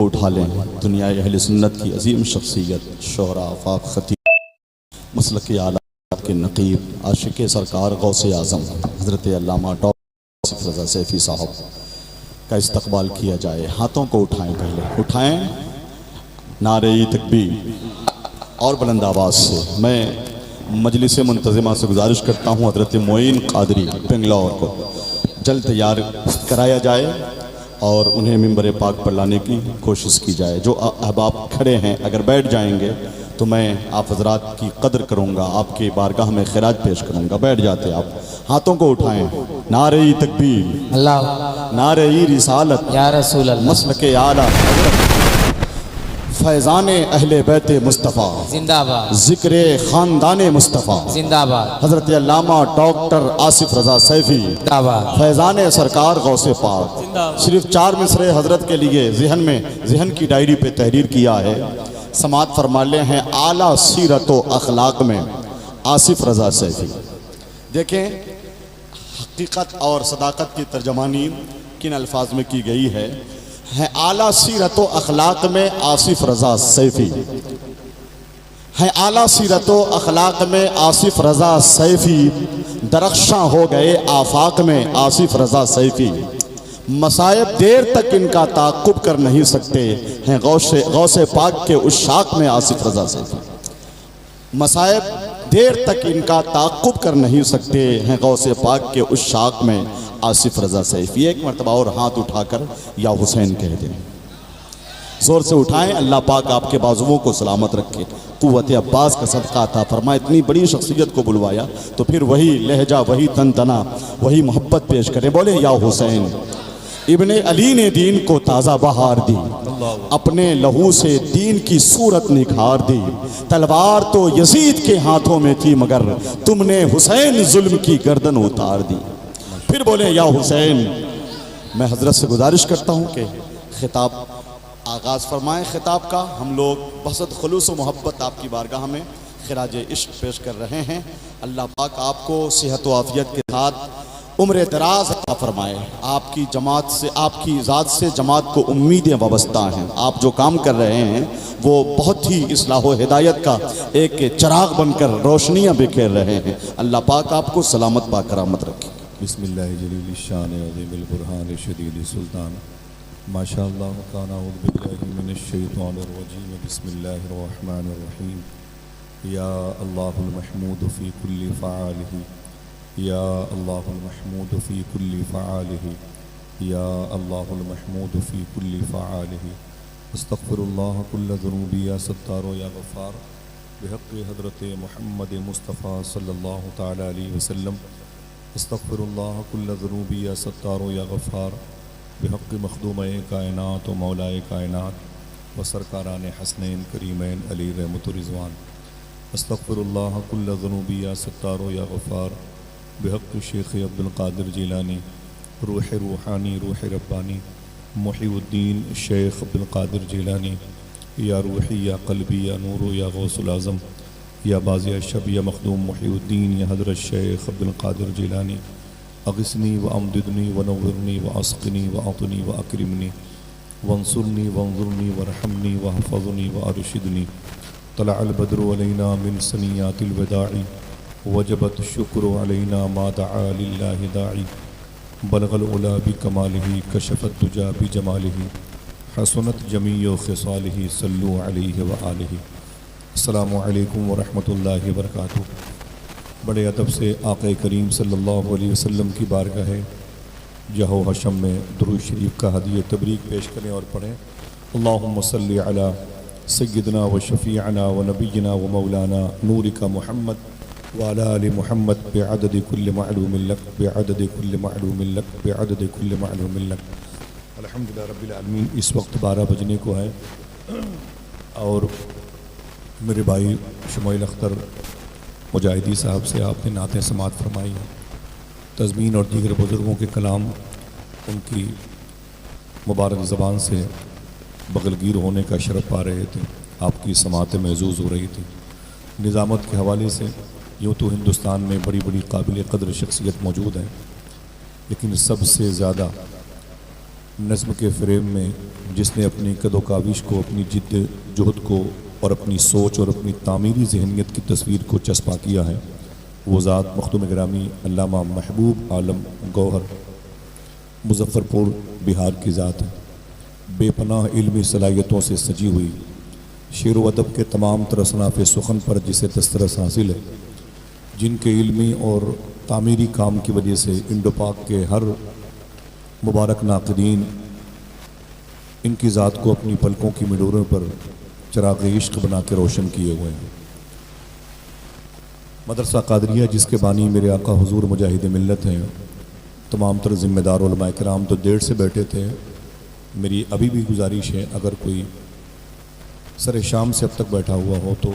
اٹھا لیں دنیا اہل سنت کی عظیم شخصیت شعراء آفاق خطیب مسلک اعلیٰ کے نقیب عاشق سرکار غوث اعظم حضرت علامہ ڈاکٹر آصف رضا سیفی صاحب کا استقبال کیا جائے۔ ہاتھوں کو اٹھائیں، پہلے اٹھائیں، نعرہ تکبیر اور بلند آواز سے۔ میں مجلس منتظمہ سے گزارش کرتا ہوں حضرت معین قادری بنگلور کو جلد تیار کرایا جائے اور انہیں منبر پاک پر لانے کی کوشش کی جائے۔ جو احباب کھڑے ہیں اگر بیٹھ جائیں گے تو میں آپ حضرات کی قدر کروں گا، آپ کے بارگاہ میں خراج پیش کروں گا۔ بیٹھ جاتے آپ، ہاتھوں کو اٹھائیں، نعرہ تکبیر، اللہ، نعرہ رسالت، یا رسول اللہ، مسلک اعلیٰ فیضان اہل بیت مصطفیٰ، زندہ باد، ذکر خاندان مصطفیٰ، زندہ باد، حضرت علامہ ڈاکٹر آصف رضا سیفی، زندہ باد، فیضان سرکار غوث پاک۔ صرف 4 مصرے حضرت کے لیے ذہن کی ڈائری پہ تحریر کیا ہے، سماعت فرما لے ہیں اعلیٰ سیرت و اخلاق میں آصف رضا سیفی۔ دیکھیں حقیقت اور صداقت کی ترجمانی کن الفاظ میں کی گئی ہے اعلیٰ سیرت و اخلاق میں آصف رضا سیفی، ہے اعلیٰ سیرت و اخلاق میں آصف رضا سیفی، درخشاں ہو گئے آفاق میں آصف رضا سیفی، مصائب دیر تک ان کا تعاقب کر نہیں سکتے ہیں غوث پاک کے عشاق میں آصف رضا سیفی، مصائب دیر تک ان کا تعاقب کر نہیں سکتے ہیں غوث پاک کے عشاق میں آصف رضا سیفی۔ ایک مرتبہ اور ہاتھ اٹھا کر یا حسین کہہ دیں، زور سے اٹھائیں، اللہ پاک آپ کے بازوؤں کو سلامت رکھے، قوت عباس کا صدقہ عطا فرمائے۔ اتنی بڑی شخصیت کو بلوایا تو پھر وہی لہجہ، وہی تنتنا، وہی محبت پیش کریں، بولے یا حسین۔ ابن علی نے دین کو تازہ بہار دی، اپنے لہو سے دین کی صورت نکھار دی، تلوار تو یزید کے ہاتھوں میں تھی مگر تم نے حسین ظلم کی گردن اتار دی۔ پھر بولے یا حسین۔ میں حضرت سے گزارش کرتا ہوں کہ خطاب آغاز فرمائیں خطاب کا۔ ہم لوگ بحثت خلوص و محبت آپ کی بارگاہ میں خراج عشق پیش کر رہے ہیں۔ اللہ پاک آپ کو صحت و عافیت کے ساتھ عمر دراز عطا فرمائے۔ آپ کی جماعت سے، آپ کی ذات سے جماعت کو امیدیں وابستہ ہیں۔ آپ جو کام کر رہے ہیں وہ بہت ہی اصلاح و ہدایت کا ایک چراغ بن کر روشنیاں بکھیر رہے ہیں۔ اللہ پاک آپ کو سلامت باکرامت رکھے۔ بسم اللہ جلیل الشان عظیم البرہان شدید السلطان، ماشاء اللہ کان اعوذ باللہ من الشیطان الرجیم، بسم اللہ الرحمن الرحیم، یا اللہ المحمود فی کل فعالہ، یا اللہ المحمود فی کل فعالہ، یا اللہ المحمود فی کل فعالہ، استغفر اللہ کل ذنوبی یا ستار یا غفار، بحق حضرت محمد مصطفیٰ صلی اللہ تعالی علیہ وسلم، استغفر اللہ کل ذنوبی یا ستار یا غفار، بحق مخدوم کائنات و مولائے کائنات و سرکاران حسنین کریمین علی رحمت و رضوان، استغفر اللہ کل ذنوبی یا ستار یا غفار، بحق شیخ عبد القادر جیلانی روح روحانی روح ربانی محی الدین شیخ عبد القادر جیلانی، یا روحی یا قلبی یا نور یا غوث العظم، یا بازی شب یا مخدوم محی الدین یا حضرت شیخ عبد القادر جیلانی، اغثنی و امددنی و نورنی و اسقنی و اعطنی و اکرمنی وانصرنی وانظرنی ورحمنی وحفظنی وارشدنی، طلع البدر علینا من سنیات الوداع، وجبت الشکر علینا ما دعا للہ داعی، بلغ العلا بکمالہ کشف الدجا بجمالہ، حسنت جمیع خصالہ صلو علیہ وآلہ۔ السلام علیکم ورحمۃ اللہ وبرکاتہ۔ بڑے ادب سے آقا کریم صلی اللہ علیہ وسلم کی بارگاہ جہ و حشم میں درود شریف کا ہدیہ تبریک پیش کریں اور پڑھیں۔ اللہم صلی علی سیدنا و شفیعنا و نبینا و مولانا نورک محمد وعلی آل محمد بعدد کل معلوم لک بعدد کل معلوم لک بعدد کل معلوم لک۔ الحمدللہ رب العالمین۔ اس وقت 12 بجنے کو ہے اور میرے بھائی شمائل اختر مجاہدی صاحب سے آپ نے نعتیں سماعت فرمائی ہیں، تزمین اور دیگر بزرگوں کے کلام ان کی مبارک زبان سے بغلگیر ہونے کا شرف پا رہے تھے، آپ کی سماعتیں محظوظ ہو رہی تھی۔ نظامت کے حوالے سے یوں تو ہندوستان میں بڑی بڑی قابل قدر شخصیت موجود ہیں، لیکن سب سے زیادہ نظم کے فریم میں جس نے اپنی قد و کاوش کو، اپنی جد جہد کو اور اپنی سوچ اور اپنی تعمیری ذہنیت کی تصویر کو چسپاں کیا ہے، وہ ذات مخدوم گرامی علامہ محبوب عالم گوہر مظفر پور بہار کی ذات ہے۔ بے پناہ علمی صلاحیتوں سے سجی ہوئی، شعر و ادب کے تمام تر اصناف سخن پر جسے دسترس حاصل ہے، جن کے علمی اور تعمیری کام کی وجہ سے انڈو پاک کے ہر مبارک ناقدین ان کی ذات کو اپنی پلکوں کی مڈوروں پر چراغ عشق بنا کے روشن کیے ہوئے ہیں۔ مدرسہ قادریہ جس کے بانی میرے آقا حضور مجاہد ملت ہیں، تمام تر ذمہ دار علماء کرام تو دیر سے بیٹھے تھے۔ میری ابھی بھی گزارش ہے، اگر کوئی سر شام سے اب تک بیٹھا ہوا ہو تو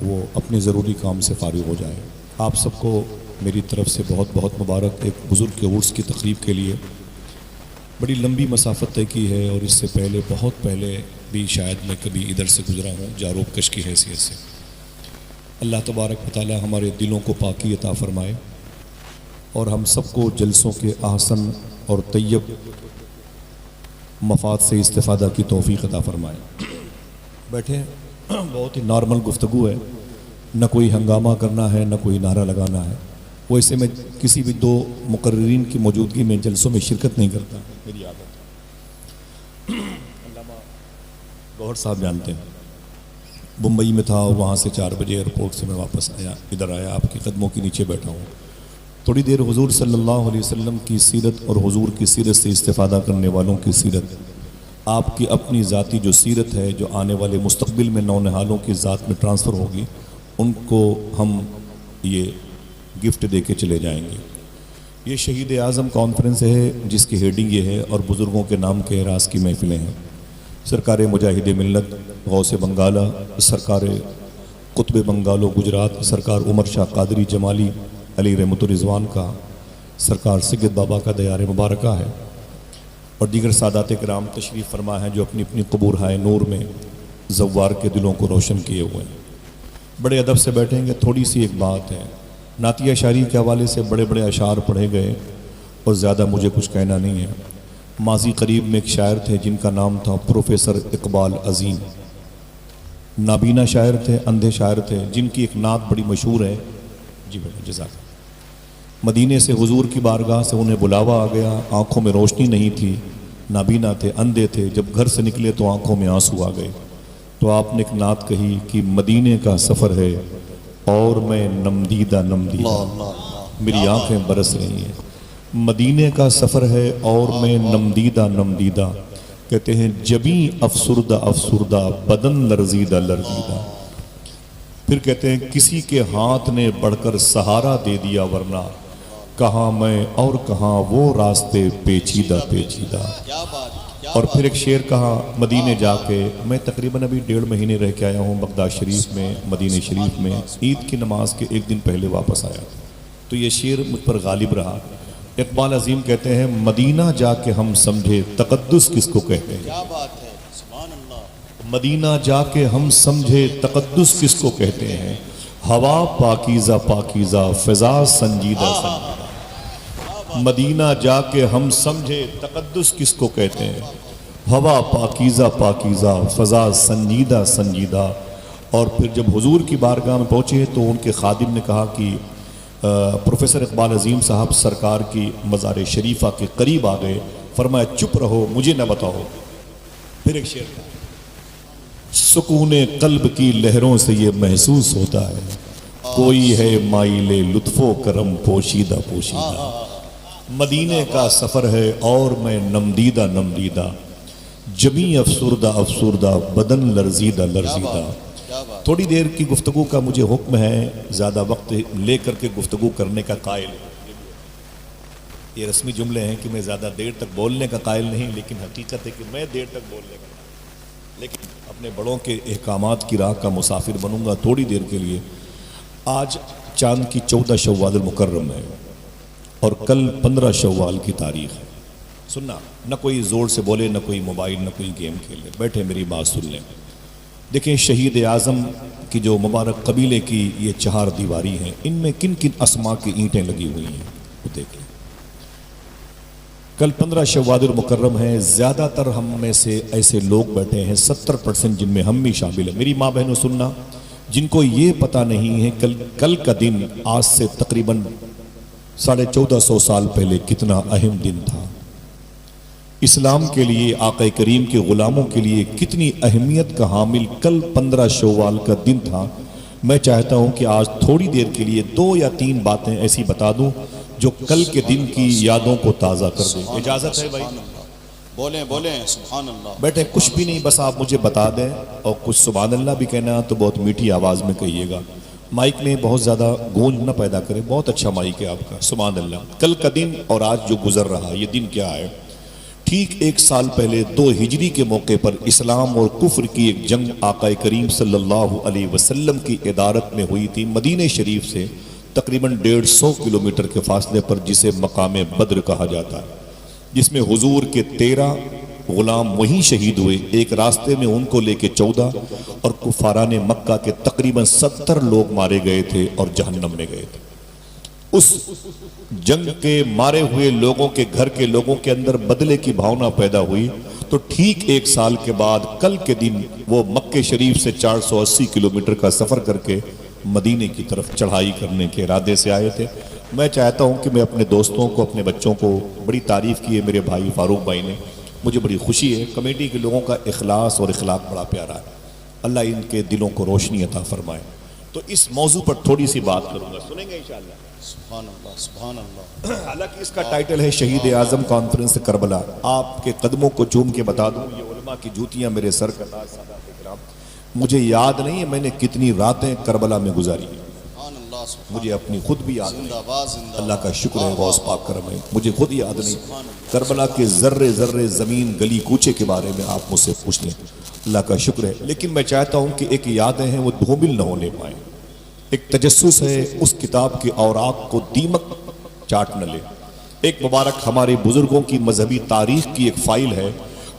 وہ اپنے ضروری کام سے فارغ ہو جائے۔ آپ سب کو میری طرف سے بہت بہت مبارک۔ ایک بزرگ کے عرس کی تقریب کے لیے بڑی لمبی مسافت طے کی ہے، اور اس سے پہلے بہت پہلے بھی شاید میں کبھی ادھر سے گزرا ہوں جاروب کش کی حیثیت سے۔ اللہ تبارک و تعالی ہمارے دلوں کو پاکی عطا فرمائے اور ہم سب کو جلسوں کے احسن اور طیب مفاد سے استفادہ کی توفیق عطا فرمائے۔ بیٹھے بہت ہی نارمل گفتگو ہے، نہ کوئی ہنگامہ کرنا ہے نہ کوئی نعرہ لگانا ہے۔ ویسے میں کسی بھی دو مقررین کی موجودگی میں جلسوں میں شرکت نہیں کرتا، میری عادت ہے۔ علامہ گوہر صاحب جانتے ہیں، بمبئی میں تھا اور وہاں سے 4 بجے ایئرپورٹ سے میں واپس آیا، ادھر آیا، آپ کے قدموں کے نیچے بیٹھا ہوں۔ تھوڑی دیر حضور صلی اللہ علیہ وسلم کی سیرت اور حضور کی سیرت سے استفادہ کرنے والوں کی سیرت، آپ کی اپنی ذاتی جو سیرت ہے جو آنے والے مستقبل میں نونہالوں کی ذات میں ٹرانسفر ہوگی، ان کو ہم یہ گفٹ دے کے چلے جائیں گے۔ یہ شہید اعظم کانفرنس ہے جس کی ہیڈنگ یہ ہے اور بزرگوں کے نام کے اعراض کی محفلیں ہیں۔ سرکار مجاہد ملت غوث بنگالہ، سرکار قطب بنگالو گجرات، سرکار عمر شاہ قادری جمالی علی رحمت الرضوان کا، سرکار سید بابا کا دیار مبارکہ ہے، اور دیگر سادات کرام تشریف فرما ہیں جو اپنی اپنی قبورہائے نور میں زوار کے دلوں کو روشن کیے ہوئے ہیں۔ بڑے ادب سے بیٹھیں گے۔ تھوڑی سی ایک بات ہے، نعتیہ شاعری کے حوالے سے بڑے بڑے اشعار پڑھے گئے اور زیادہ مجھے کچھ کہنا نہیں ہے۔ ماضی قریب میں ایک شاعر تھے جن کا نام تھا پروفیسر اقبال عظیم، نابینا شاعر تھے، اندھے شاعر تھے، جن کی ایک نعت بڑی مشہور ہے۔ جی بھائی جزاک۔ مدینے سے حضور کی بارگاہ سے انہیں بلاوا آ گیا، آنکھوں میں روشنی نہیں تھی، نابینا تھے، اندھے تھے، جب گھر سے نکلے تو آنکھوں میں آنسو آ گئے، تو آپ نے ایک نعت کہی کہ مدینے کا سفر ہے اور میں نمدیدہ نمدیدہ، میری آنکھیں برس رہی ہیں۔ مدینے کا سفر ہے اور میں نمدیدہ نمدیدہ، کہتے ہیں جبیں افسردہ افسردہ بدن لرزیدہ لرزیدہ، پھر کہتے ہیں کسی کے ہاتھ نے بڑھ کر سہارا دے دیا ورنہ کہاں میں اور کہاں وہ راستے پیچیدہ پیچیدہ۔ اور پھر ایک شعر کہا مدینے جا کے، میں تقریباً ابھی 1.5 مہینے رہ کے آیا ہوں بغداد شریف میں، مدینہ شریف میں، عید کی نماز کے 1 دن پہلے واپس آیا، تو یہ شعر مجھ پر غالب رہا۔ اقبال عظیم کہتے ہیں مدینہ جا کے ہم سمجھے تقدس کس کو کہتے ہیں، مدینہ جا کے ہم سمجھے تقدس کس کو کہتے ہیں، ہوا پاکیزہ پاکیزہ فضا سنجیدہ سنجیدہ، مدینہ جا کے ہم سمجھے تقدس کس کو کہتے ہیں، ہوا پاکیزہ پاکیزہ فضا سنجیدہ سنجیدہ۔ اور پھر جب حضور کی بارگاہ میں پہنچے تو ان کے خادم نے کہا کہ پروفیسر اقبال عظیم صاحب سرکار کی مزار شریفہ کے قریب آ گئے، فرمایا چپ رہو مجھے نہ بتاؤ۔ پھر ایک شعر، سکون قلب کی لہروں سے یہ محسوس ہوتا ہے، کوئی ہے مائل لطف و کرم پوشیدہ پوشیدہ، مدینے کا سفر ہے اور میں نمدیدہ نمدیدہ، جبیں افسردہ افسردہ بدن لرزیدہ لرزیدہ۔ تھوڑی دیر کی گفتگو کا مجھے حکم ہے، زیادہ وقت لے کر کے گفتگو کرنے کا قائل، یہ رسمی جملے ہیں کہ میں زیادہ دیر تک بولنے کا قائل نہیں، لیکن حقیقت ہے کہ میں دیر تک بولنے کا قائل، لیکن اپنے بڑوں کے احکامات کی راہ کا مسافر بنوں گا تھوڑی دیر کے لیے۔ آج چاند کی 14 شوال المکرم ہے اور کل 15 شوال کی تاریخ ہے۔ سننا، نہ کوئی زور سے بولے، نہ کوئی موبائل، نہ کوئی گیم کھیلے، بیٹھے میری بات سن لیں۔ دیکھیں شہید اعظم کی جو مبارک قبیلے کی یہ 4 دیواری ہیں، ان میں کن کن اسماء کی اینٹیں لگی ہوئی ہیں وہ دیکھیں۔ کل 15 شوال المکرم ہے. زیادہ تر ہم میں سے ایسے لوگ بیٹھے ہیں 70% جن میں ہم بھی شامل ہیں. میری ماں بہنوں سننا، جن کو یہ پتہ نہیں ہے کل کا دن آج سے تقریباً 1450 سال پہلے کتنا اہم دن تھا. اسلام کے لیے، آقا کریم کے غلاموں کے لیے کتنی اہمیت کا حامل کل 15 شوال کا دن تھا. میں چاہتا ہوں کہ آج تھوڑی دیر کے لیے 2 یا 3 باتیں ایسی بتا دوں جو کل کے دن کی یادوں کو تازہ کر دیں. اجازت ہے بھائی؟ بولیں سبحان اللہ. بیٹھے کچھ بھی نہیں، بس آپ مجھے بتا دیں، اور کچھ سبحان اللہ بھی کہنا تو بہت میٹھی آواز میں کہیے گا. مائک میں بہت زیادہ گونج نہ پیدا کرے. بہت اچھا مائک ہے آپ کا. سبحان اللہ. کل کا دن اور آج جو گزر رہا یہ دن کیا ہے؟ ٹھیک 1 سال پہلے 2 ہجری کے موقع پر اسلام اور کفر کی ایک جنگ آقا کریم صلی اللہ علیہ وسلم کی ادارت میں ہوئی تھی، مدینہ شریف سے تقریباً 150 کلومیٹر کے فاصلے پر، جسے مقام بدر کہا جاتا ہے، جس میں حضور کے 13 غلام وہیں شہید ہوئے. ایک راستے میں ان کو لے کے 14 اور کفاران مکہ کے تقریباً 70 لوگ مارے گئے تھے اور جہنم میں گئے تھے. اس جنگ کے مارے ہوئے لوگوں کے گھر کے لوگوں کے اندر بدلے کی بھاونا پیدا ہوئی. تو ٹھیک 1 سال کے بعد کل کے دن وہ مکہ شریف سے 480 کلومیٹر کا سفر کر کے مدینے کی طرف چڑھائی کرنے کے ارادے سے آئے تھے. میں چاہتا ہوں کہ میں اپنے دوستوں کو، اپنے بچوں کو، بڑی تعریف کی ہے میرے بھائی فاروق بھائی نے، مجھے بڑی خوشی ہے. کمیٹی کے لوگوں کا اخلاص اور اخلاق بڑا پیارا ہے. اللہ ان کے دلوں کو روشنی عطا فرمائے. تو اس موضوع پر تھوڑی سی بات کروں گا، سنیں گے انشاءاللہ؟ سبحان اللہ سبحان اللہ. حالانکہ اس کا ٹائٹل ہے شہید اعظم کانفرنس کربلا. آپ کے قدموں کو چوم کے بتا دوں، یہ علماء کی جوتیاں میرے سر کا تاج. سادات کرام، مجھے یاد نہیں ہے میں نے کتنی راتیں کربلا میں گزاری ہیں. مجھے اپنی خود بھی یاد نہیں. اللہ کا شکر ہے، غوث پاک کرم ہے، مجھے خود یاد نہیں. کربلا کے ذرے ذرے زمین گلی کوچے کے بارے میں آپ مجھ سے پوچھ لیں. اللہ کا شکر ہے. لیکن میں چاہتا ہوں کہ ایک یادیں ہیں وہ دھومل نہ ہونے پائیں. ایک تجسس ہے اس کتاب کے اوراق کو دیمک چاٹ نہ لے. ایک مبارک ہمارے بزرگوں کی مذہبی تاریخ کی ایک فائل ہے،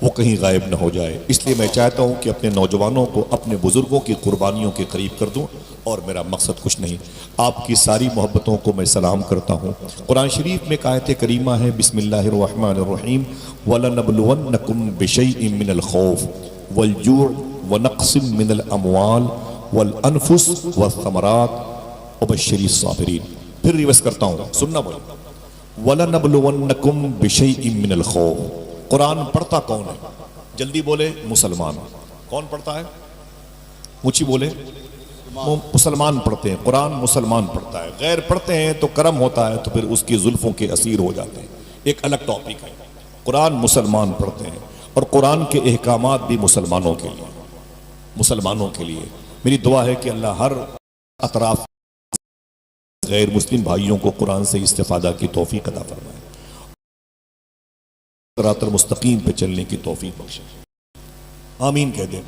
وہ کہیں غائب نہ ہو جائے. اس لیے میں چاہتا ہوں کہ اپنے نوجوانوں کو اپنے بزرگوں کی قربانیوں کے قریب کر دوں، اور میرا مقصد کچھ نہیں. آپ کی ساری محبتوں کو میں سلام کرتا ہوں. قرآن شریف میں ایک آیت کریمہ ہے، بسم اللہ الرحمن الرحیم، وَلَنَبْلُوَنَّكُمْ بِشَيْءٍ مِّنَ الْخَوْفِ وَالْجُوعِ وَنَقْصٍ مِّنَ الْأَمْوَالِ والانفس والثمرات وبشر الصابرین. پھر ریورس کرتا ہوں، سننا بولے. وَلَنَبْلُوَنَّكُمْ بِشَيْءٍ مِّنَ الْخَوْفِ. قرآن پڑھتا کون ہے؟ جلدی بولے. مسلمان. کون پڑھتا ہے؟ اونچی بولے. مسلمان پڑھتے ہیں. قرآن مسلمان پڑھتا ہے. غیر پڑھتے ہیں تو کرم ہوتا ہے تو پھر اس کی زلفوں کے اسیر ہو جاتے ہیں. ایک الگ ٹاپک ہے. قرآن مسلمان پڑھتے ہیں، اور قرآن کے احکامات بھی مسلمانوں کے لیے. مسلمانوں کے لیے میری دعا ہے کہ اللہ ہر اطراف غیر مسلم بھائیوں کو قرآن سے استفادہ کی توفیق عطا فرمائے، صراط المستقیم پہ چلنے کی توفیق بخشے. آمین کہہ دیں.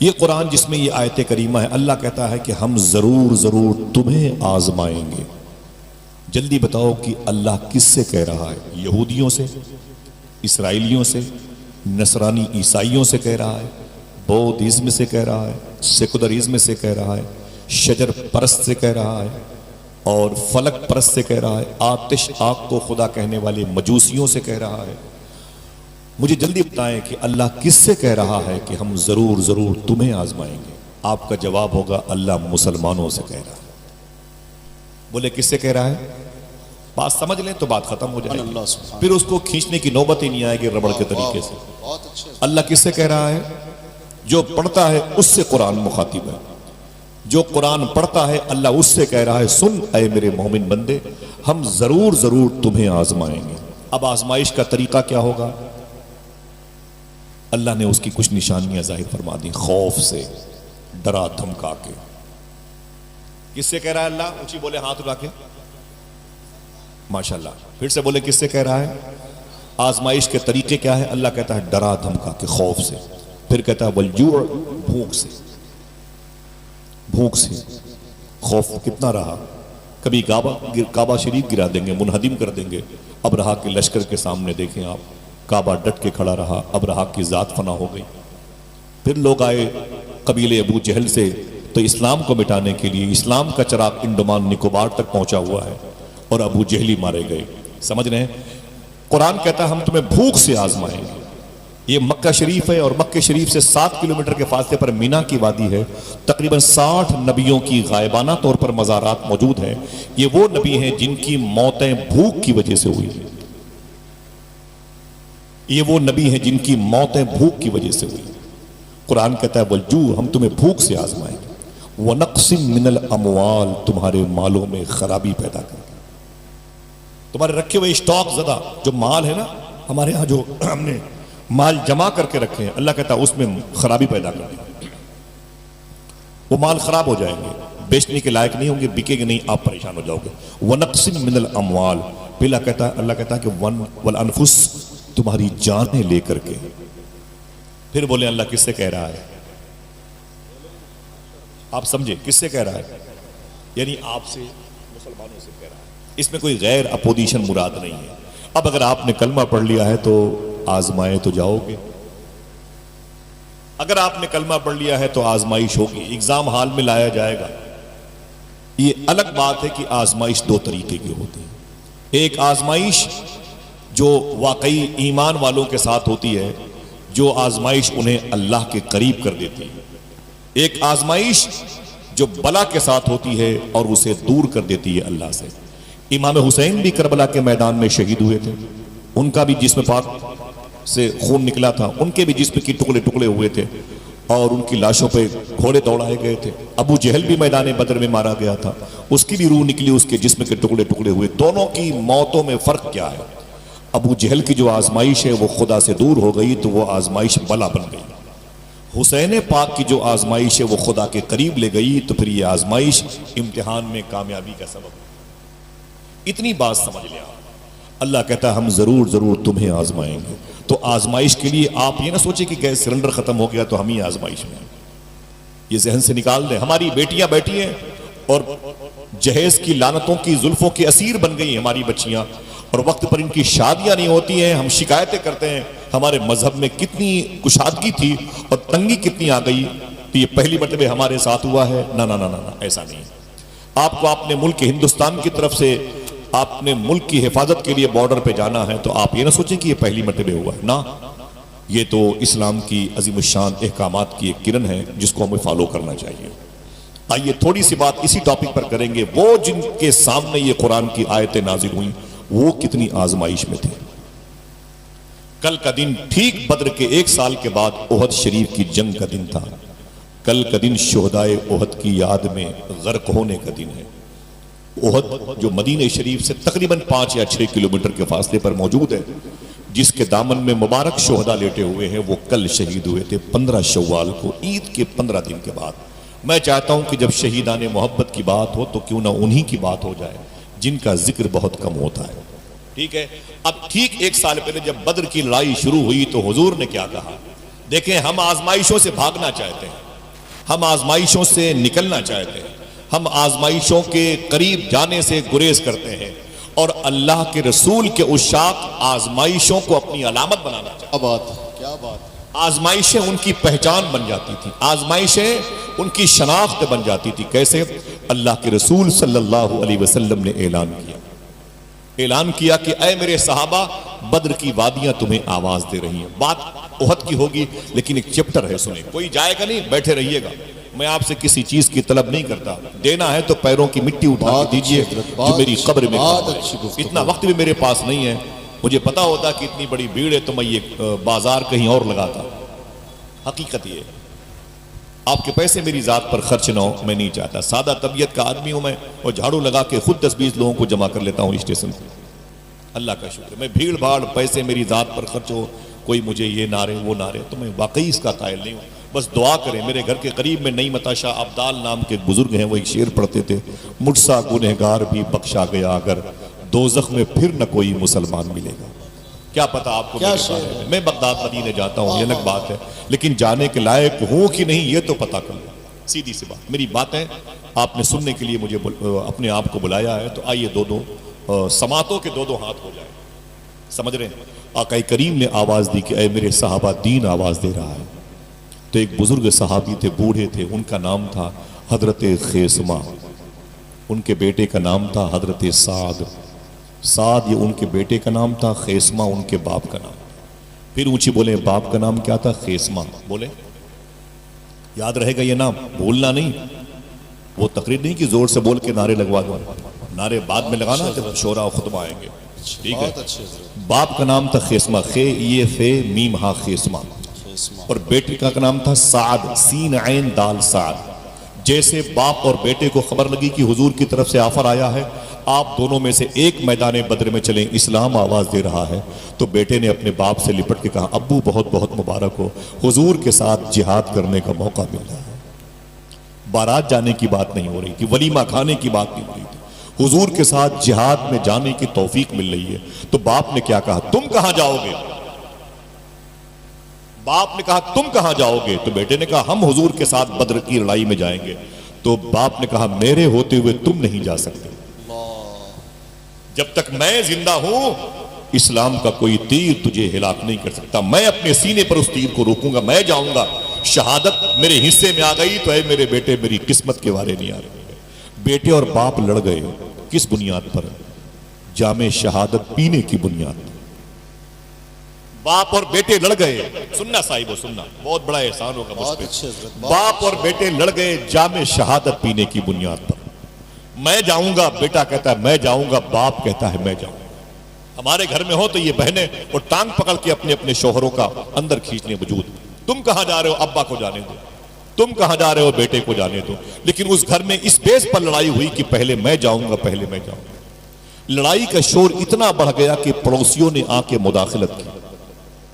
یہ قرآن جس میں یہ آیت کریمہ ہے، اللہ کہتا ہے کہ ہم ضرور ضرور تمہیں آزمائیں گے. جلدی بتاؤ کہ اللہ کس سے کہہ رہا ہے؟ یہودیوں سے، اسرائیلیوں سے، نصرانی عیسائیوں سے کہہ رہا ہے، بودھزم سے کہہ رہا ہے، سیکولرزم سے کہہ رہا ہے، شجر پرست سے کہہ رہا ہے، اور فلک پرست سے کہہ رہا ہے، آتش آگ کو خدا کہنے والے مجوسیوں سے کہہ رہا ہے. مجھے جلدی بتائیں کہ اللہ کس سے کہہ رہا ہے کہ ہم ضرور ضرور تمہیں آزمائیں گے؟ آپ کا جواب ہوگا اللہ مسلمانوں سے کہہ رہا ہے. بولے کس سے کہہ رہا ہے؟ بات سمجھ لیں تو بات ختم ہو جائے گی، پھر اس کو کھینچنے کی نوبت ہی نہیں آئے گی ربڑ کے طریقے سے. اللہ کس سے کہہ رہا ہے؟ جو پڑھتا ہے اس سے قرآن مخاطب ہے. جو قرآن پڑھتا ہے اللہ اس سے کہہ رہا ہے سن اے میرے مومن بندے، ہم ضرور ضرور تمہیں آزمائیں گے. اب آزمائش کا طریقہ کیا ہوگا؟ اللہ نے اس کی کچھ نشانیاں ظاہر فرما دی. خوف سے، ڈرا دھمکا کے. کس سے کہہ رہا ہے اللہ؟ اونچی بولے ہاتھ اٹھا کے. ماشاءاللہ. پھر سے بولے کس سے کہہ رہا ہے؟ آزمائش کے طریقے کیا ہے؟ اللہ کہتا ہے ڈرا دھمکا کے، خوف سے. پھر کہتا ہے والجوع، بھوک سے. بھوک سے. خوف کتنا رہا؟ کبھی کعبہ شریف گرا دیں گے، منہدم کر دیں گے. اب رہا کہ لشکر کے سامنے دیکھیں آپ، کعبہ ڈٹ کے کھڑا رہا. اب رہا کہ ذات فنا ہو گئی. پھر لوگ آئے قبیلے ابو جہل سے تو اسلام کو مٹانے کے لیے. اسلام کا چراغ انڈمان نکوبار تک پہنچا ہوا ہے اور ابو جہلی مارے گئے. سمجھ رہے ہیں؟ قرآن کہتا ہے ہم تمہیں بھوک سے آزمائیں گے. یہ مکہ شریف ہے اور مکہ شریف سے 7 کلومیٹر کے فاصلے پر مینا کی وادی ہے. تقریباً 60 نبیوں کی غائبانہ طور پر مزارات موجود ہیں. یہ وہ نبی ہیں جن کی موتیں بھوک کی وجہ سے ہوئی ہیں. یہ وہ نبی ہیں جن کی موتیں بھوک کی وجہ سے ہوئی. قرآن کہتا ہے والجوع، ہم تمہیں بھوک سے آزمائیں گے. وَنَقْسٍ مِّنَ الْأَمْوَالِ، تمہارے مالوں میں خرابی پیدا کر کے. تمہارے رکھے ہوئے اسٹاک زدہ جو مال ہے نا، ہمارے ہاں جو ہم نے مال جمع کر کے رکھے ہیں، اللہ کہتا ہے اس میں خرابی پیدا کر دی. وہ مال خراب ہو جائیں گے، بیچنے کے لائق نہیں ہوں گے، بکے گے نہیں، آپ پریشان ہو جاؤ گے. وَنَقْسٍ مِّنَ الْأَمْوَالِ، پہلا کہتا ہے اللہ کہتا ہے کہ وَالْأَنفُسِ، تمہاری جانیں لے کر کے. پھر بولے اللہ کس سے کہہ رہا ہے؟ آپ سمجھے کس سے کہہ رہا ہے؟ یعنی آپ سے، مسلمانوں سے کہہ رہا ہے. اس میں کوئی غیر اپوزیشن مراد نہیں ہے. اب اگر آپ نے کلمہ پڑھ لیا ہے تو آزمائے تو جاؤ گے. اگر آپ نے کلمہ پڑھ لیا ہے تو آزمائش ہوگی، ایگزام ہال میں لایا جائے گا. یہ الگ بات ہے کہ آزمائش 2 طریقے کی ہوتی ہے. ایک آزمائش جو واقعی ایمان والوں کے ساتھ ہوتی ہے، جو آزمائش انہیں اللہ کے قریب کر دیتی ہے. ایک آزمائش جو بلا کے ساتھ ہوتی ہے اور اسے دور کر دیتی ہے اللہ سے. امام حسین بھی کربلا کے میدان میں شہید ہوئے تھے. ان کا بھی جسم پاک سے خون نکلا تھا، ان کے بھی جسم کی ٹکڑے ٹکڑے ہوئے تھے اور ان کی لاشوں پہ گھوڑے دوڑائے گئے تھے. ابو جہل بھی میدان بدر میں مارا گیا تھا، اس کی بھی روح نکلی، اس کے جسم کے ٹکڑے ٹکڑے ہوئے. دونوں کی موتوں میں فرق کیا ہے؟ ابو جہل کی جو آزمائش ہے وہ خدا سے دور ہو گئی تو وہ آزمائش بلا بن گئی. حسین پاک کی جو آزمائش ہے وہ خدا کے قریب لے گئی تو پھر یہ آزمائش امتحان میں کامیابی کا سبب. اتنی بات سمجھ لیا. اللہ کہتا ہے ہم ضرور ضرور تمہیں آزمائیں گے. تو آزمائش کے لیے آپ یہ نہ سوچیں کہ گیس سلنڈر ختم ہو گیا تو ہم ہی آزمائش میں. یہ ذہن سے نکال دیں. ہماری بیٹیاں بیٹھی ہیں اور جہیز کی لعنتوں کی زلفوں کے اسیر بن گئی ہیں ہماری بچیاں، اور وقت پر ان کی شادیاں نہیں ہوتی ہیں. ہم شکایتیں کرتے ہیں ہمارے مذہب میں کتنی کشادگی تھی اور تنگی کتنی آ گئی. تو یہ پہلی مرتبہ ہمارے ساتھ ہوا ہے؟ نہ نہ نہ نہ، ایسا نہیں. آپ کو اپنے ملک ہندوستان کی طرف سے آپ نے ملک کی حفاظت کے لیے بارڈر پہ جانا ہے تو آپ یہ نہ سوچیں کہ یہ پہلی مرتبہ ہوا ہے. نہ، یہ تو اسلام کی عظیم الشان احکامات کی ایک کرن ہے جس کو ہمیں فالو کرنا چاہیے. آئیے تھوڑی سی بات اسی ٹاپک پر کریں گے. وہ جن کے سامنے یہ قرآن کی آیتیں نازل ہوئیں وہ کتنی آزمائش میں تھے. کل کا دن ٹھیک بدر کے 1 سال کے بعد احد شریف کی جنگ کا دن تھا. کل کا دن شہدائے احد کی یاد میں غرق ہونے کا دن ہے. احد جو مدینہ شریف سے تقریباً 5 یا 6 کلومیٹر کے فاصلے پر موجود ہے، جس کے دامن میں مبارک شہداء لیٹے ہوئے ہیں، وہ کل شہید ہوئے تھے 15 شوال کو، عید کے 15 دن کے بعد. میں چاہتا ہوں کہ جب شہیدان محبت کی بات ہو تو کیوں نہ انہی کی بات ہو جائے جن کا ذکر بہت کم ہوتا ہے. ٹھیک ہے. اب ٹھیک 1 سال پہلے جب بدر کی لڑائی شروع ہوئی تو حضور نے کیا کہا؟ دیکھیں، ہم آزمائشوں سے بھاگنا چاہتے ہیں، ہم آزمائشوں سے نکلنا چاہتے ہیں، ہم آزمائشوں کے قریب جانے سے گریز کرتے ہیں، اور اللہ کے رسول کے عشاق آزمائشوں کو اپنی علامت بنانا چاہتے ہیں. کیا بات، کیا بات. آزمائشیں ان کی پہچان بن جاتی تھی، آزمائشیں ان کی شناخت بن جاتی تھی. کیسے؟ اللہ کے رسول صلی اللہ علیہ وسلم نے اعلان کیا کہ اے میرے صحابہ، بدر کی وادیاں تمہیں آواز دے رہی ہیں. بات احد کی ہوگی لیکن ایک چیپٹر ہے، سنیں. کوئی جائے گا نہیں، بیٹھے رہیے گا. میں آپ سے کسی چیز کی طلب نہیں کرتا. دینا ہے تو پیروں کی مٹی اٹھا کے دیجئے جو میری قبر میں کام آئے. اتنا وقت بھی میرے پاس نہیں ہے. مجھے پتا ہوتا کہ اتنی بڑی بھیڑ ہے تو میں یہ بازار کہیں اور لگاتا. حقیقت یہ ہے آپ کے پیسے میری ذات پر خرچ نہ ہو، میں نہیں چاہتا. سادہ طبیعت کا آدمی ہوں میں، اور جھاڑو لگا کے خود 10-20 لوگوں کو جمع کر لیتا ہوں اسٹیشن سے. اللہ کا شکر. میں بھیڑ بھاڑ پیسے میری ذات پر خرچ ہو، کوئی مجھے یہ نعرے وہ نعرے، تو میں واقعی اس کا قائل نہیں ہوں. بس دعا کریں. میرے گھر کے قریب میں نئی متاشا عبدال نام کے بزرگ ہیں، وہ ایک شعر پڑھتے تھے: مجھ سا گنہگار بھی بخشا گیا اگر، دوزخ میں پھر نہ کوئی مسلمان ملے گا. کیا پتا آپ کو میں بغداد مدینے جاتا ہوں، یہ الگ بات ہے، لیکن جانے کے لائق ہوں کہ نہیں یہ تو پتا کر لیں. سیدھی سی بات. میری باتیں آپ نے سننے کے لیے مجھے اپنے آپ کو بلایا ہے، تو آئیے دو سماعتوں کے 2 ہاتھ ہو جائیں. سمجھ رہے ہیں؟ آقا کریم نے آواز دی کہ اے میرے صحابہ، دین آواز دے رہا ہے. تو ایک بزرگ صحابی تھے، بوڑھے تھے، ان کا نام تھا حضرت خیسمہ. ان کے بیٹے کا نام تھا حضرت سعد. سعد یہ ان کے بیٹے کا نام تھا، خیسمہ ان کے باپ کا نام. پھر اونچی بولے باپ کا نام کیا تھا؟ خیسمہ. بولے یاد رہے گا یہ نام، بھولنا نہیں. وہ تقریر نہیں کہ زور سے بول کے نعرے لگوا دو، نعرے بعد میں لگانا جب شورا و خطبہ آئیں گے. ٹھیک ہے. باپ کا نام تھا خیسمہ، خے یہ فے میم ہا خیسمہ. اور بیٹے کا نام تھا سعد، سین عین دال سعد. جیسے باپ اور بیٹے کو خبر لگی کہ حضور کی طرف سے آفر آیا ہے، آپ دونوں میں سے ایک میدان بدر میں چلیں، اسلام آواز دے رہا ہے، تو بیٹے نے اپنے باپ سے لپٹ کے کہا ابو بہت بہت مبارک ہو، حضور کے ساتھ جہاد کرنے کا موقع مل رہا ہے. بارات جانے کی بات نہیں ہو رہی تھی، ولیمہ کھانے کی بات نہیں ہو رہی تھی، حضور کے ساتھ جہاد میں جانے کی توفیق مل رہی ہے. تو باپ نے کیا کہا؟ تم کہاں جاؤ گے؟ باپ نے کہا تم کہاں جاؤ گے؟ تو بیٹے نے کہا ہم حضور کے ساتھ بدر کی لڑائی میں جائیں گے. تو باپ نے کہا میرے ہوتے ہوئے تم نہیں جا سکتے. جب تک میں زندہ ہوں اسلام کا کوئی تیر تجھے ہلاک نہیں کر سکتا. میں اپنے سینے پر اس تیر کو روکوں گا، میں جاؤں گا. شہادت میرے حصے میں آ گئی تو اے میرے بیٹے میری قسمت کے وارے نہیں آ رہے. بیٹے اور باپ لڑ گئے. کس بنیاد پر؟ جام شہادت پینے کی بنیاد پر. باپ اور بیٹے لڑ گئے. سننا صاحب سننا، بہت بڑا احسان ہوگا مجھ پہ. باپ اور بیٹے لڑ گئے جام شہادت پینے کی بنیاد پر. میں جاؤں گا، بیٹا کہتا ہے میں جاؤں گا، باپ کہتا ہے میں جاؤں گا. ہمارے گھر میں ہو تو یہ بہنیں اور ٹانگ پکڑ کے اپنے اپنے شوہروں کا اندر کھینچنے وجود. تم کہاں جا رہے ہو؟ ابا کو جانے دو. تم کہاں جا رہے ہو؟ بیٹے کو جانے دو. لیکن اس گھر میں اس بیس پر لڑائی ہوئی کہ پہلے میں جاؤں گا، پہلے میں جاؤں گا. لڑائی کا شور اتنا بڑھ گیا کہ پڑوسیوں نے آ کے مداخلت کی.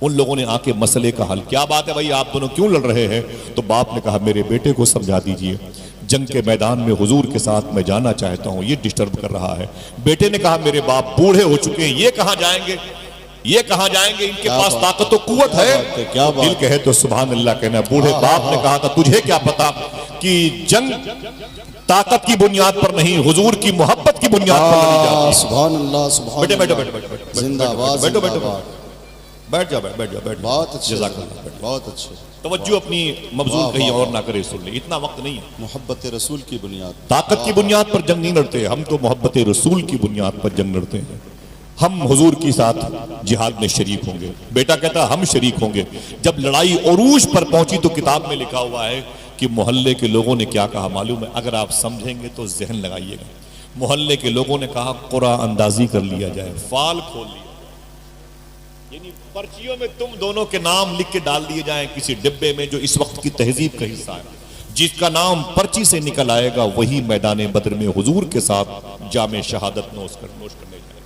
ان لوگوں نے آ کے مسئلے کا حل. کیا بات ہے بھائی آپ دونوں کیوں لڑ رہے ہیں؟ تو باپ نے کہا میرے بیٹے کو سمجھا دیجئے، جنگ کے میدان میں حضور کے ساتھ میں جانا چاہتا ہوں، یہ ڈسٹرب کر رہا ہے. بیٹے نے کہا میرے باپ بوڑھے ہو چکے ہیں، یہ کہاں جائیں گے؟ یہ کہاں جائیں گے؟ ان کے پاس طاقت و قوت ہے. دل کہے تو سبحان اللہ کہنا. بوڑھے باپ نے کہا تھا تجھے کیا پتا کہ جنگ طاقت کی بنیاد پر نہیں، حضور کی محبت کی بنیاد پر لڑی جاتی ہے. سبحان اللہ سبحان بیٹے بیٹھو اللہ. بیٹھو بیٹھو زندہ باد بیٹھو زندہ بیٹھو باد. بیٹھ جاؤ بیٹھ جاؤ بیٹھ جاؤ. بہت اچھے جزاک اللہ. بہت اچھے. توجہ اپنی مبذول کہیں اور نہ کرے. سن لے اتنا وقت نہیں ہے. محبت رسول کی بنیاد. طاقت کی بنیاد پر جنگ نہیں لڑتے ہم، تو محبت رسول کی بنیاد پر جنگ لڑتے ہیں. ہم حضور کے ساتھ جہاد میں شریک ہوں گے. بیٹا کہتا ہم شریک ہوں گے. جب لڑائی عروج پر پہنچی تو کتاب میں لکھا ہوا ہے کہ محلے کے لوگوں نے کیا کہا معلوم ہے؟ اگر آپ سمجھیں گے تو ذہن لگائیے گا. محلے کے لوگوں نے کہا قرآن اندازی کر لیا جائے، فال کھول لیا. یعنی پرچیوں میں تم دونوں کے نام لکھ کے ڈال دیے جائیں کسی ڈبے میں جو اس وقت کی تہذیب کا حصہ ہے. جس کا نام پرچی سے نکل آئے گا وہی میدان بدر میں حضور کے ساتھ جام شہادت نوش کرنے جائے گا.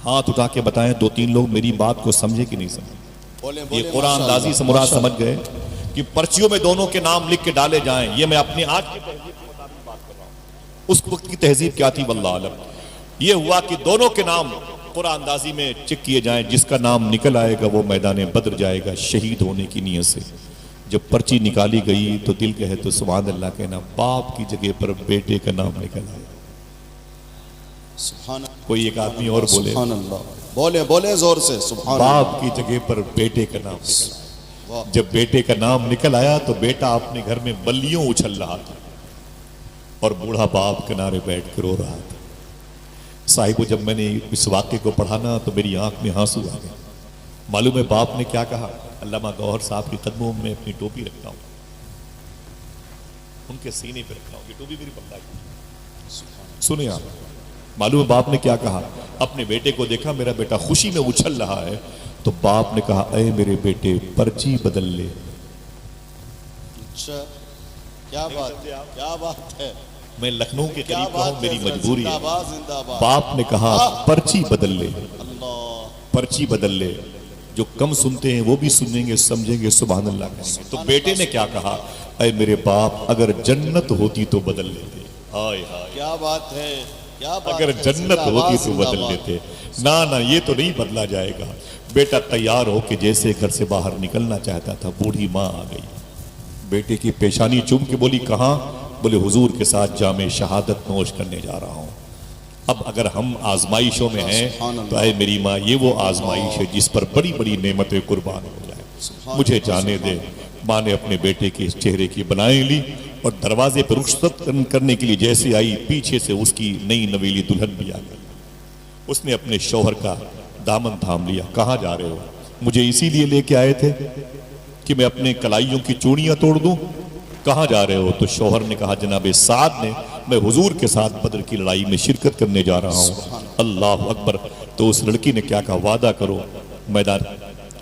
ہاتھ اٹھا کے بتائیں دو تین لوگ میری بات کو سمجھے کہ نہیں سمجھے؟ یہ قرآن اندازی سے مراد سمجھ گئے کہ پرچیوں میں دونوں کے نام لکھ کے ڈالے جائیں. یہ میں اپنے آج کی تہذیب کے مطابق بات کر رہا ہوں. اس وقت کی تہذیب کیا تھی واللہ عالم. یہ ہوا کہ دونوں کے نام قرآن اندازی میں چیک کیے جائیں. جس کا نام نکل آئے گا وہ میدان بدر جائے گا شہید ہونے کی نیت سے. جب پرچی نکالی گئی تو دل کہے تو سبحان اللہ کہنا. باپ کی جگہ پر بیٹے کا نام نکل آیا. سبحان اللہ. کوئی ایک آدمی اور بولے سبحان اللہ. بولے بولے زور سے سبحان اللہ. باپ کی جگہ پر بیٹے کا نام نکل آیا. جب بیٹے کا نام نکل آیا تو بیٹا اپنے گھر میں بلیوں اچھل رہا تھا اور بوڑھا باپ کنارے بیٹھ کے رو رہا تھا. صاحب جب میں نے اس واقعے کو پڑھا نا تو میری آنکھ میں آنسو آ گئے. معلوم ہے باپ نے کیا کہا؟ علامہ گوہر صاحب کے قدموں میں اپنی ٹوپی رکھتا ہوں، ان کے سینے پہ رکھتا ہوں. یہ ٹوپی میری بندہ کی. سنیں آپ. معلوم ہے باپ نے کیا کہا؟ اپنے بیٹے کو دیکھا میرا بیٹا خوشی میں اچھل رہا ہے تو باپ نے کہا اے میرے بیٹے پرچی بدل لے. اچھا کیا بات ہے، کیا بات ہے. میں لکھنؤ کے قریب کا ہوں، میری مجبوری ہے. زندہ باد زندہ باد. باپ نے کہا پرچی بدل لے. اللہ. پرچی بدل لے. جو کم سنتے ہیں وہ بھی سنیں گے سمجھیں گے سبحان اللہ کہیں گے. تو بیٹے نے کیا کہا؟ اے میرے باپ اگر جنت ہوتی تو بدل لیتے. ہائے ہائے کیا بات ہے، کیا بات اگر ہے. جنت زندہ ہوتی باد، تو زندہ بدل باد. لیتے. نہ یہ تو نہیں بدلا جائے گا. بیٹا تیار ہو کہ جیسے گھر سے باہر نکلنا چاہتا تھا بوڑھی ماں آ گئی. بیٹے کی پیشانی چوم کے بولی کہاں؟ بولے حضور کے ساتھ جام شہادت نوش کرنے جا رہا ہوں. اب اگر ہم آزمائشوں میں ہیں تو اے میری ماں یہ وہ آزمائش ہے جس پر بڑی بڑی نعمتیں قربان ہو جائیں. مجھے جانے دے. ماں نے اپنے بیٹے کے چہرے کی بنائیں لی اور دروازے پر رخصت کرنے کے لیے جیسے آئی پیچھے سے اس کی نئی نویلی دلہن بھی آ گئی. اس نے اپنے شوہر کا دامن تھام لیا. کہاں جا رہے ہو؟ مجھے اسی لیے لے کے آئے تھے کہ میں اپنے کلائیوں کی چوڑیاں توڑ دوں. کہاں جا رہے ہو؟ تو شوہر نے کہا جناب سعد نے میں حضور کے ساتھ بدر کی لڑائی میں شرکت کرنے جا رہا ہوں. اللہ اکبر. تو اس لڑکی نے کیا کہا؟ وعدہ کرو میدان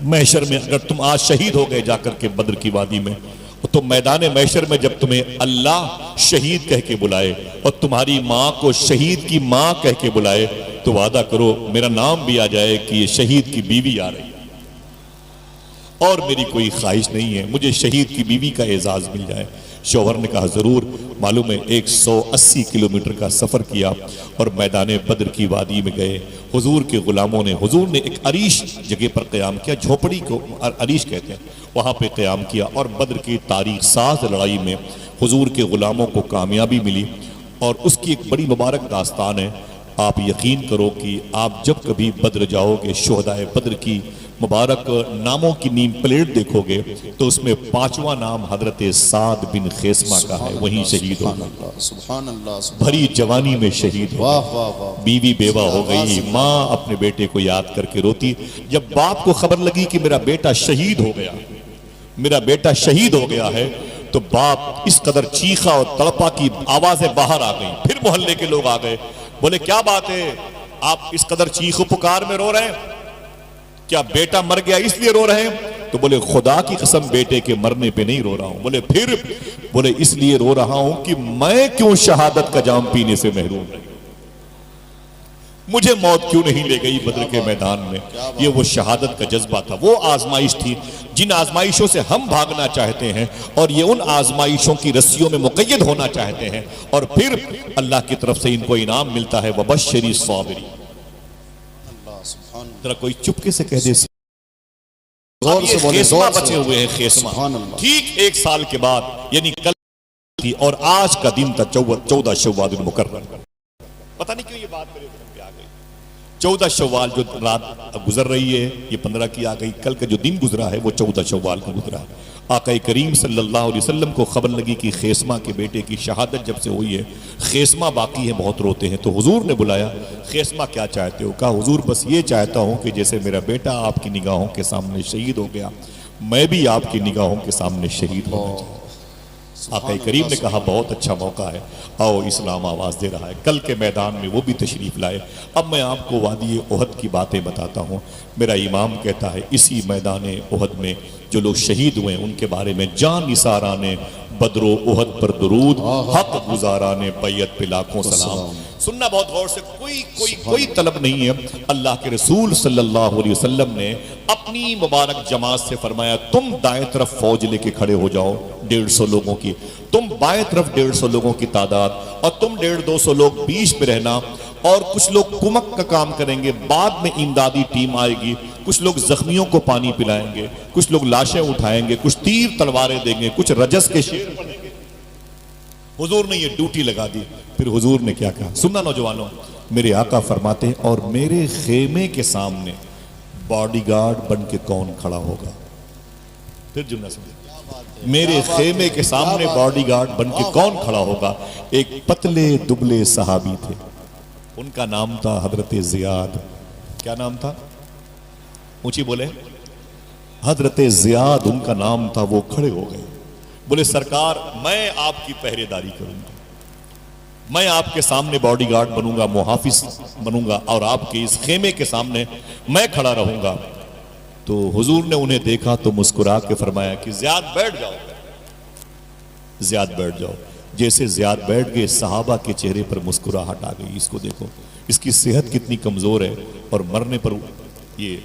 محشر میں اگر تم آج شہید ہو گئے جا کر کے بدر کی وادی میں، تو میدان محشر میں جب تمہیں اللہ شہید کہہ کے بلائے اور تمہاری ماں کو شہید کی ماں کہہ کے بلائے تو وعدہ کرو میرا نام بھی آ جائے کہ یہ شہید کی بیوی آ رہی ہے. اور میری کوئی خواہش نہیں ہے، مجھے شہید کی بیوی کا اعزاز مل جائے. شوہر نے کہا ضرور. معلوم ہے 180 کلومیٹر کا سفر کیا اور میدان بدر کی وادی میں گئے. حضور کے غلاموں نے، حضور نے ایک عریش جگہ پر قیام کیا، جھوپڑی کو عریش کہتے ہیں، وہاں پہ قیام کیا اور بدر کی تاریخ ساز لڑائی میں حضور کے غلاموں کو کامیابی ملی. اور اس کی ایک بڑی مبارک داستان ہے. آپ یقین کرو کہ آپ جب کبھی بدر جاؤ گے، شہدائے بدر کی مبارک ناموں کی نیم پلیٹ دیکھو گے تو اس میں 5واں نام حضرت سعد بن خیسمہ کا ہے. وہیں شہید ہو گئے. سبحان اللہ. بھری جوانی میں شہید ہو واہ واہ واہ. بیوی بیوہ ہو گئی. ماں اپنے بیٹے کو یاد کر کے روتی. جب باپ کو خبر لگی کہ میرا بیٹا شہید ہو گیا، میرا بیٹا شہید ہو گیا ہے، تو باپ اس قدر چیخا اور تڑپا کی آوازیں باہر آ گئیں. پھر محلے کے لوگ آ گئے، بولے کیا بات ہے آپ اس قدر چیخ و پکار میں رو رہے ہیں؟ کیا بیٹا مر گیا اس لیے رو رہے ہیں؟ تو بولے خدا کی قسم بیٹے کے مرنے پہ نہیں رو رہا ہوں. بولے پھر؟ بولے اس لیے رو رہا ہوں کہ میں کیوں شہادت کا جام پینے سے محروم رہی، مجھے موت کیوں نہیں لے گئی بدر کے میدان میں. یہ وہ شہادت کا جذبہ تھا، وہ آزمائش تھی جن آزمائشوں سے ہم بھاگنا چاہتے ہیں اور یہ ان آزمائشوں کی رسیوں میں مقید ہونا چاہتے ہیں اور پھر اللہ کی طرف سے ان کو انعام ملتا ہے. وَبَشِّرِ الصَّابِرِينَ. ذرا کوئی چپکے سے کہہ دے زور سے بولے. خیسمہ بچے ہوئے ہیں. خیسمہ ٹھیک 1 سال کے بعد یعنی کل تھی اور آج کا دن تھا 14 شوال المکرم. پتہ نہیں کیوں یہ بات میرے ذہن پہ آ گئی. 14 شوال جو رات گزر رہی ہے یہ 15 کی آ گئی. کل کا جو دن گزرا ہے وہ 14 شوال کا گزرا ہے. آقا کریم صلی اللہ علیہ وسلم کو خبر لگی کہ خیسمہ کے بیٹے کی شہادت جب سے ہوئی ہے، خیسمہ باقی ہے، بہت روتے ہیں. تو حضور نے بلایا، خیسمہ کیا چاہتے ہو؟ کہا حضور بس یہ چاہتا ہوں کہ جیسے میرا بیٹا آپ کی نگاہوں کے سامنے شہید ہو گیا، میں بھی آپ کی نگاہوں کے سامنے شہید ہونا چاہتا ہوں. آقا کریم نے کہا بہت اچھا موقع ہے، آؤ اسلام آواز دے رہا ہے. کل کے میدان میں وہ بھی تشریف لائے. اب میں آپ کو وادی احد کی باتیں بتاتا ہوں. میرا امام کہتا ہے اسی میدان احد میں جو لوگ شہید ہوئے ان کے بارے میں جان نثارانے بدر و احد پر درود، حق گزارانے بیعت پہ لاکھوں سلام. سننا بہت غور سے، کوئی طلب نہیں ہے. اللہ کے رسول صلی اللہ علیہ وسلم نے اپنی مبارک جماعت سے فرمایا تم دائیں طرف فوج لے کے کھڑے ہو جاؤ 150 لوگوں کی، تم بائیں طرف 150 لوگوں کی تعداد اور تم 150-200 لوگ بیچ میں رہنا اور کچھ لوگ کمک کا کام کریں گے. بعد میں امدادی ٹیم آئے گی، کچھ لوگ زخمیوں کو پانی پلائیں گے، کچھ لوگ لاشیں اٹھائیں گے، کچھ تیر تلواریں دیں گے، کچھ رجس کے شعر پڑھیں گے. حضور نے یہ ڈیوٹی لگا دی. پھر حضور نے کیا کہا سننا نوجوانوں. میرے آقا فرماتے ہیں اور میرے خیمے کے سامنے باڈی گارڈ بن کے کون کھڑا ہوگا؟ پھر جملہ سمجھے، میرے خیمے کے سامنے باڈی گارڈ بن کے کون کھڑا ہوگا؟ ایک پتلے دبلے صحابی تھے، ان کا نام تھا حضرت زیاد. کیا نام تھا؟ اونچی بولے. حضرت زیاد ان کا نام تھا. وہ کھڑے ہو گئے، بولے سرکار میں آپ کی پہرے داری کروں گا، میں آپ کے سامنے باڈی گارڈ بنوں گا، محافظ بنوں گا اور آپ کے اس خیمے کے سامنے میں کھڑا رہوں گا. تو حضور نے انہیں دیکھا تو مسکرا کے فرمایا کہ زیاد بیٹھ جاؤ، زیاد بیٹھ جاؤ. جیسے زیاد بیٹھ گئے صحابہ کے چہرے پر مسکراہٹ آ گئی. اس کو دیکھو، اس کی صحت کتنی کمزور ہے اور مرنے پر یہ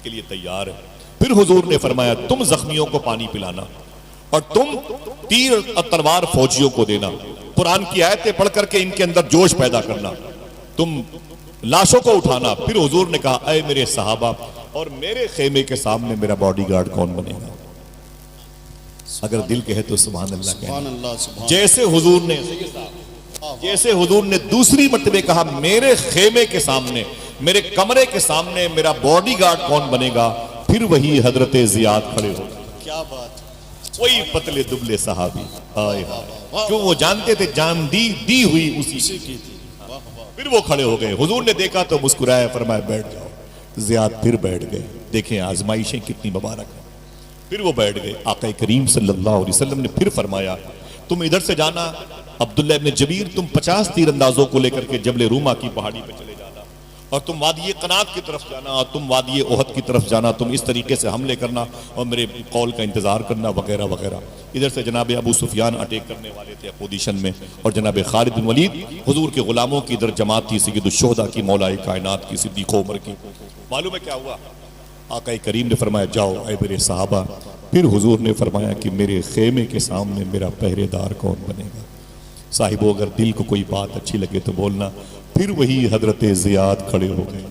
کے لیے تیار ہے. پھر حضور نے فرمایا تم زخمیوں کو پانی پلانا اور تم تیر اور تلوار فوجیوں کو دینا، قرآن کی آیتیں پڑھ کر کے ان کے اندر جوش پیدا کرنا، تم لاشوں کو اٹھانا. پھر حضور نے کہا اے میرے صحابہ اور میرے خیمے کے سامنے میرا باڈی گارڈ کون بنے گا؟ اگر دل کہے تو سبحان اللہ کہے. جیسے حضور نے دوسری مرتبہ کہا میرے خیمے کے سامنے، میرے کمرے کے سامنے میرا باڈی گارڈ کون بنے گا، پھر وہی حضرت زیاد کھڑے ہو. کیا بات، وہی پتلے دبلے صحابی. کیوں وہ جانتے تھے جان دی ہوئی اسی کی تھی. پھر وہ کھڑے ہو گئے، حضور نے دیکھا تو مسکرایا، فرمایا بیٹھ جاؤ۔ زیاد پھر بیٹھ گئے۔ دیکھیں آزمائشیں کتنی مبارک ہیں۔ پھر وہ بیٹھ گئے۔ آقا کریم صلی اللہ علیہ وسلم نے پھر فرمایا تم ادھر سے جانا، عبداللہ ابن جبیر تم 50 تیر اندازوں کو لے کر کے جبل روما کی پہاڑی پہ چلے جانا، اور تم وادی قنات کی طرف جانا، اور تم وادی احد کی طرف جانا، تم اس طریقے سے حملے کرنا اور میرے قول کا انتظار کرنا وغیرہ وغیرہ۔ ادھر سے جناب ابو سفیان اٹیک کرنے والے تھے اپوزیشن میں، اور جناب خالد بن ولید حضور کے غلاموں کی ادھر جماعت تھی، سید الشہداء کی، مولا کائنات کی، صدیق عمر کی۔ معلوم ہے کیا ہوا؟ آقا کریم نے فرمایا جاؤ اے میرے صحابہ۔ پھر حضور نے فرمایا کہ میرے خیمے کے سامنے میرا پہرے دار کون بنے گا؟ صاحبو اگر دل کو کوئی بات اچھی لگے تو بولنا۔ پھر وہی حضرت زیاد کھڑے ہو گئے،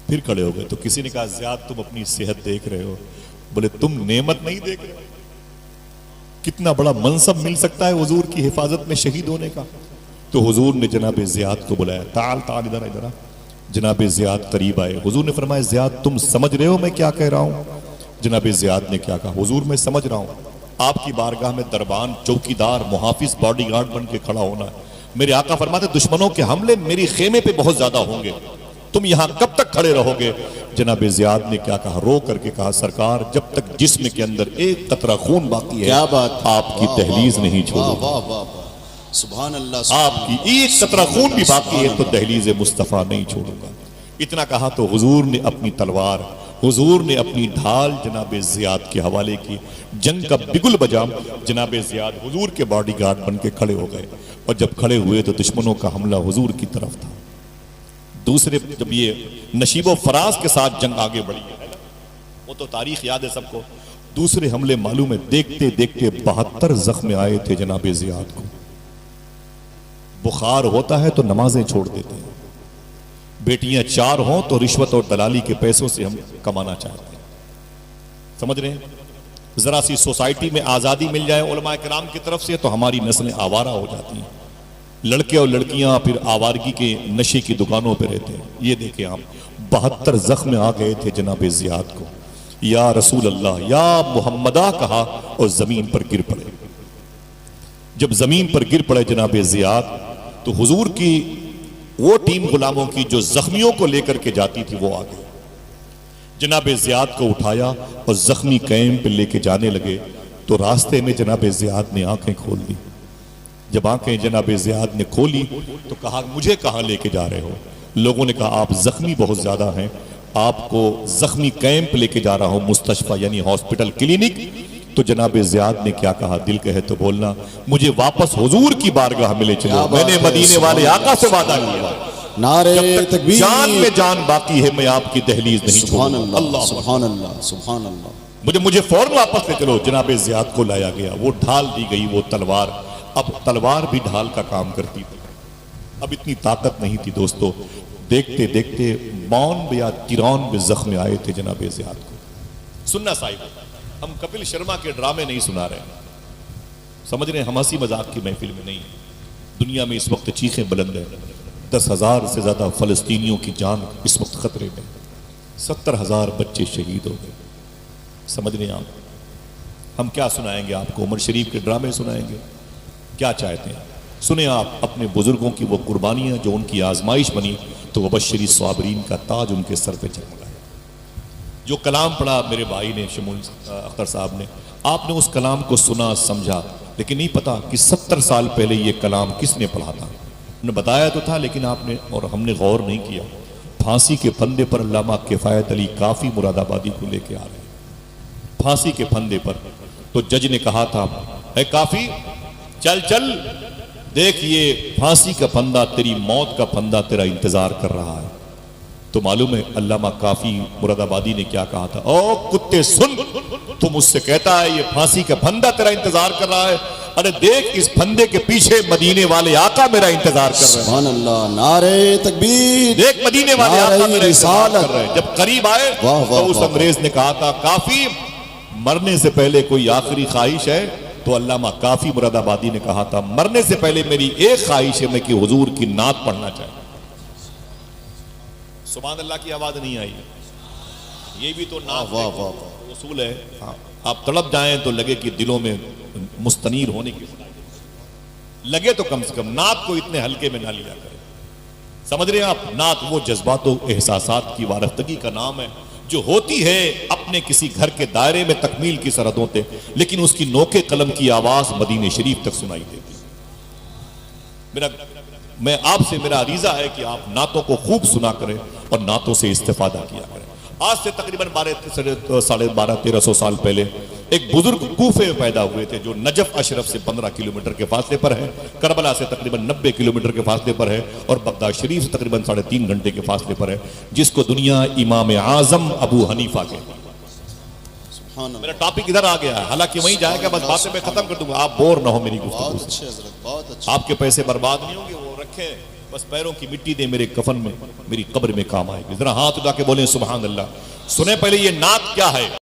پھر کھڑے ہو گئے تو کسی نے کہا زیاد تم اپنی صحت دیکھ رہے ہو؟ بولے تم نعمت نہیں دیکھ رہے؟ کتنا بڑا منصب مل سکتا ہے حضور کی حفاظت میں شہید ہونے کا۔ تو حضور نے جناب زیاد کو بلایا، تعال تعال ادھر ادھر۔ جناب زیاد قریب آئے، حضور نے فرمایا زیاد تم سمجھ رہے ہو میں کیا کہہ رہا ہوں؟ جناب زیاد نے کیا کہا؟ حضور میں سمجھ رہا ہوں، آپ کی بارگاہ میں دربان، چوکیدار، محافظ، باڈی گارڈ بن کے کھڑا ہونا ہے۔ میرے آقا فرماتے دشمنوں کے حملے میری خیمے پہ بہت زیادہ ہوں گے، تم یہاں کب تک کھڑے رہو گے؟ جناب زیاد نے کیا کہا؟ رو کر کے کہا سرکار جب تک جسم کے اندر ایک قطرہ خون باقی ہے کیا بات، آپ کی دہلیز نہیں چھوڑوں گا۔ واہ واہ واہ، سبحان اللہ، آپ کی ایک قطرہ خون بھی باقی ہے تو دہلیز مصطفیٰ نہیں چھوڑوں گا۔ اتنا کہا تو حضور نے اپنی تلوار، حضور نے اپنی ڈھال جناب زیاد کے حوالے کی۔ جنگ کا بگل بجا، جناب زیاد حضور کے باڈی گارڈ بن کے کھڑے ہو گئے، اور جب کھڑے ہوئے تو دشمنوں کا حملہ حضور کی طرف تھا۔ دوسرے جب یہ نشیب و فراز کے ساتھ جنگ آگے بڑھی ہے، وہ تو تاریخ یاد ہے سب کو، دوسرے حملے معلوم ہے دیکھتے دیکھتے 72 زخم آئے تھے جناب زیاد کو۔ بخار ہوتا ہے تو نمازیں چھوڑ دیتے ہیں، بیٹیاں 4 ہوں تو رشوت اور دلالی کے پیسوں سے ہم کمانا چاہتے ہیں، سمجھ رہے ہیں؟ ذرا سی سوسائٹی میں آزادی مل جائے علماء کرام کی طرف سے تو ہماری نسلیں آوارہ ہو جاتی ہیں، لڑکے اور لڑکیاں پھر آوارگی کے نشے کی دکانوں پہ رہتے ہیں۔ یہ دیکھیں آپ 72 زخم آ گئے تھے جناب زیاد کو۔ یا رسول اللہ یا محمدہ کہا اور زمین پر گر پڑے۔ جب زمین پر گر پڑے جناب زیاد تو حضور کی وہ ٹیم غلاموں کی جو زخمیوں کو لے کر کے جاتی تھی وہ آ گئی، جناب زیاد کو اٹھایا اور زخمی کیمپ پہ لے کے جانے لگے تو راستے میں جناب زیاد نے آنکھیں کھول دی۔ جب آنکھیں جناب زیاد نے کھولی تو کہا مجھے کہاں لے کے جا رہے ہو؟ لوگوں نے کہا آپ زخمی بہت زیادہ ہیں، آپ کو زخمی کیمپ لے کے جا رہا ہوں، مستشفیٰ یعنی ہاسپٹل، کلینک۔ تو جناب زیاد نے کیا کہا؟ دل کہے تو بولنا، مجھے واپس حضور کی بارگاہ میں لے چلو، میں نے مدینے والے آقا سے وعدہ کیا، نعرے جب تک تکبیر، جان میں جان باقی ہے میں آپ کی دہلیز نہیں سبحان چھوڑوں گا۔ اللہ، سبحان اللہ، سبحان اللہ۔ مجھے فوراً واپس لے چلو۔ جناب زیاد کو لایا گیا، وہ ڈھال دی گئی، وہ تلوار، اب تلوار بھی ڈھال کا کام کرتی تھی، اب اتنی طاقت نہیں تھی دوستو۔ دیکھتے دیکھتے 92 یا 93 زخم آئے تھے جناب زیاد کو۔ سننا صاحب، ہم کپل شرما کے ڈرامے نہیں سنا رہے ہیں، سمجھ رہے ہیں؟ ہم ہنسی مذاق کی محفل میں نہیں۔ دنیا میں اس وقت چیخیں بلند ہیں، 10,000 سے زیادہ فلسطینیوں کی جان اس وقت خطرے میں، 70,000 بچے شہید ہو گئے، سمجھ رہے ہیں آپ؟ ہم کیا سنائیں گے آپ کو؟ عمر شریف کے ڈرامے سنائیں گے؟ کیا چاہتے ہیں؟ سنیں آپ اپنے بزرگوں کی وہ قربانیاں جو ان کی آزمائش بنی تو وبشری صابرین کا تاج ان کے سر پہ جھلملایا۔ جو کلام پڑھا میرے بھائی نے، شمول اختر صاحب نے، آپ نے اس کلام کو سنا سمجھا، لیکن نہیں پتا کہ 70 سال پہلے یہ کلام کس نے پڑھا تھا۔ انہوں نے بتایا تو تھا لیکن آپ نے اور ہم نے غور نہیں کیا۔ پھانسی کے پھندے پر علامہ کفایت علی کافی مراد آبادی کو لے کے آ رہے ہیں، پھانسی کے پھندے پر۔ تو جج نے کہا تھا اے کافی چل چل، دیکھ یہ پھانسی کا پھندا، تیری موت کا پھندا تیرا انتظار کر رہا ہے۔ تو معلوم ہے علامہ کافی مراد آبادی نے کیا کہا تھا؟ او کتے سن، تو مجھ سے کہتا ہے یہ پھانسی کا پھندا تیرا انتظار کر رہا ہے، ارے دیکھ اس پھندے کے پیچھے مدینے والے آقا میرا انتظار کر رہے ہیں۔ سبحان اللہ، نعرے تکبیر، دیکھ مدینے والے آقا میرا انتظار کر رہے ہیں۔ جب قریب آئے تو اس انگریز نے کہا تھا کافی مرنے سے پہلے کوئی آخری خواہش ہے؟ تو علامہ کافی مراد آبادی نے کہا تھا مرنے سے پہلے میری ایک خواہش ہے، میں کہ حضور کی نعت پڑھنا چاہتا ہوں۔ سبحان اللہ کی آواز نہیں آئی؟ یہ بھی تو نعت اصول ہے، آپ تڑپ جائیں تو لگے کہ دلوں میں مستنیر ہونے کی۔ لگے تو کم سے کم نعت کو اتنے ہلکے میں نہ لیا کرے. سمجھ رہے ہیں آپ؟ نعت وہ جذبات و احساسات کی وارفتگی کا نام ہے جو ہوتی ہے اپنے کسی گھر کے دائرے میں تکمیل کی سرحدوں تھے، لیکن اس کی نوکے قلم کی آواز مدینے شریف تک سنائی دیتی. میں آپ سے میرا عریضہ ہے کہ آپ نعتوں کو خوب سنا کریں اور نعتوں سے استفادہ کیا کریں. آج سے تقریباً 1200-1300 سال پہلے ایک بزرگ کوفے میں پیدا ہوئے تھے جو نجف اشرف سے 15 کلومیٹر کے فاصلے پر ہے، کربلا سے تقریباً 90 کلومیٹر کے فاصلے پر ہے اور بغداد شریف سے تقریباً 3.5 گھنٹے کے فاصلے پر ہے، جس کو دنیا امام اعظم ابو حنیفہ کہتی ہے. میرا ٹاپک ادھر آ گیا ہے، حالانکہ وہیں جائے گا، بس باتیں میں ختم کر دوں گا، آپ بور نہ ہو میری گفتگو سے. اچھے حضرت، بہت اچھے. آپ کے پیسے برباد نہیں ہوں گے، وہ رکھیں، بس پیروں کی مٹی دے میرے کفن میں، میری قبر میں کام آئے گی. ذرا ہاتھ اٹھا کے بولیں سبحان اللہ. سنیں پہلے یہ نعت کیا ہے.